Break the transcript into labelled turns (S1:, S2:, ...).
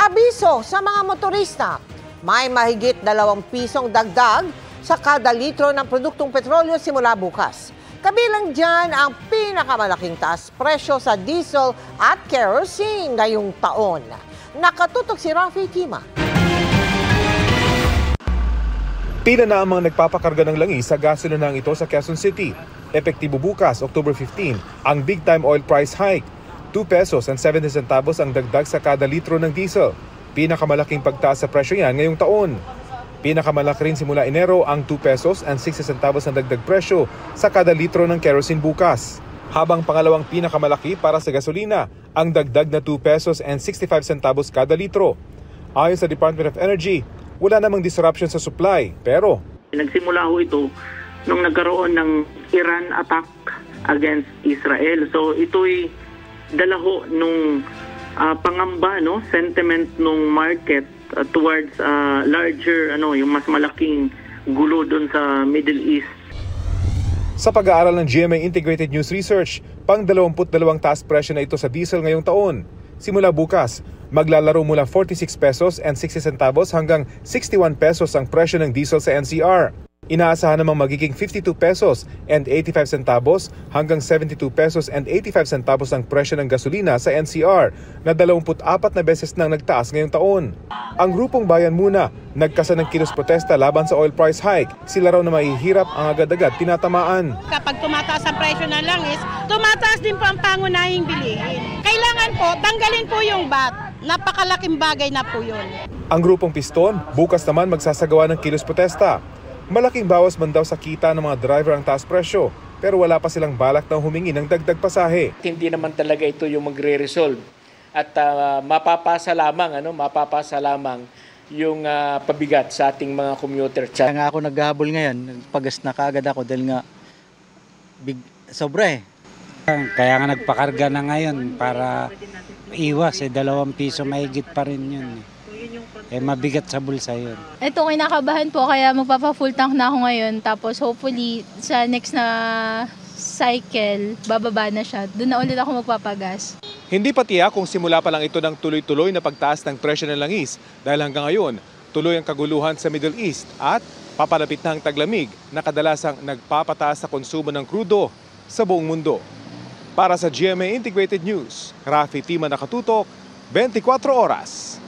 S1: Abiso sa mga motorista, may mahigit 2 pisong dagdag sa kada litro ng produktong petrolyo simula bukas. Kabilang dyan ang pinakamalaking taas presyo sa diesel at kerosene ngayong taon. Nakatutok si Rafi Tima.
S2: Pila na ang mga nagpapakarga ng langis sa gasolinang ito sa Quezon City. Epektibo bukas, October 15, ang big-time oil price hike. 2 pesos and 70 centavos ang dagdag sa kada litro ng diesel. Pinakamalaking pagtaas sa presyo yan ngayong taon. Pinakamalaki rin simula Enero ang 2 pesos and 60 centavos ang dagdag presyo sa kada litro ng kerosene bukas. Habang pangalawang pinakamalaki para sa gasolina, ang dagdag na 2 pesos and 65 centavos kada litro. Ayon sa Department of Energy, wala namang disruption sa supply, pero
S3: nagsimula ho ito nung nagkaroon ng Iran attack against Israel. So ito'y dala ho nung pangamba, no, sentiment nung market towards larger, yung mas malaking gulo doon sa Middle East.
S2: Sa pag-aaral ng GMA Integrated News Research, pang 22 taas presyo na ito sa diesel ngayong taon. Simula bukas, maglalaro mula 46 pesos and 60 centavos hanggang 61 pesos ang presyo ng diesel sa NCR. Inaasahan namang magiging 52 pesos and 85 centavos hanggang 72 pesos and 85 centavos ang presyo ng gasolina sa NCR na 24 na beses nang nagtaas ngayong taon. Ang grupong Bayan Muna nagkasa ng kilos protesta laban sa oil price hike. Sila raw na mahihirap ang agad-agad tinatamaan.
S4: Kapag tumataas ang presyo ng langis, tumataas din po ang pangunahing bilihin. Kailangan po tanggalin po yung VAT. Napakalaking bagay na po yun.
S2: Ang grupong Piston bukas naman magsasagawa ng kilos protesta. Malaking bawas man daw sa kita ng mga driver ang taas presyo, pero wala pa silang balak na humingi ng dagdag pasahe.
S5: Hindi naman talaga ito yung magre-resolve at mapapasa lamang yung pabigat sa ating mga commuter.
S6: Kaya nga ako naghahabol ngayon, pagas na kaagad ako dahil nga sobra eh.
S7: Kaya nga nagpakarga na ngayon para iwas, 2 piso mahigit pa rin yun. Mabigat sa bulsa yun.
S8: Ito, kinakabahan po kaya magpapa-full tank na ako ngayon. Tapos hopefully sa next na cycle, bababa na siya. Doon na ulit ako magpapagas.
S2: Hindi pa tiyak kung simula pa lang ito ng tuloy-tuloy na pagtaas ng presyo ng langis dahil hanggang ngayon, tuloy ang kaguluhan sa Middle East at papalapit na ang taglamig na kadalasang nagpapataas sa konsumo ng krudo sa buong mundo. Para sa GMA Integrated News, Rafi Tima, nakatutok, 24 oras.